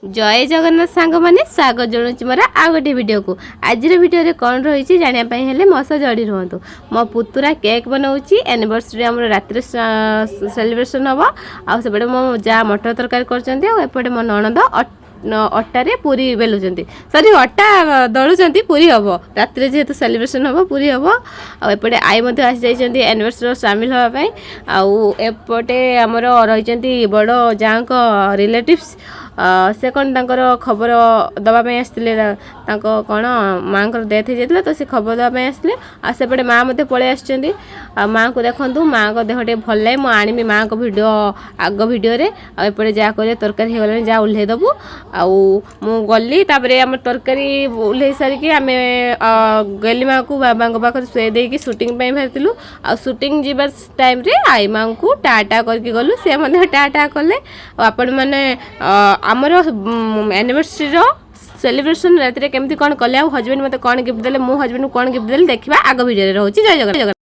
जय जगन्नाथ सांग मैंने स्वागत जनाऊँ मोर आउ गोटे वीडियो को आज वीडियो कौन रही जानापी मो सह जड़ी रुहतु मो पुतुरा केक बनाऊँगी एनिवर्सरी आम राति सेलिब्रेशन हम आउे मो जा मटर तरकारी करपटे मो नणद अटारे पूरी बेलुंट सरी अटा दलुंट पूरी हम राति जेहेतु सेलिब्रेशन हम पूरी हम आपटे आई आसी जाइए एनिवर्सरी सामिल होगापी आउटे आमर रही बड़ जहाँ रिलेटिव्स से कौन तांकर खबर दवाई आसते कौन माँ डेथ हो जाता तो से खबर दवाई आसते आसेपटे माँ मत पलि आस माँ को देखूँ माँ को देह टे भल लगे मुझे आनी माँ को भिड आग भिडियो एपटे जहाँ कह तरकारी हो गला जहाँ ओह्ल दबू आउ गली आम तरकारी ओह्ल सारिकी आम गली माँ को बाबा पाखे शुए देकी सुटिंग बाहरी आ सुटिंग जीवा टाइम आई माँ को टाटा करके गलु सी टाटा कले आपण मैंने आमर एनिवर्सरी सेलिब्रेशन राति केमती कौन कले हजबैंड मत कौन गिफ्ट देले मो हजबैंड को कौन गिफ्ट देले देखा आग भिडियो रोचे जय जगन्नाथ।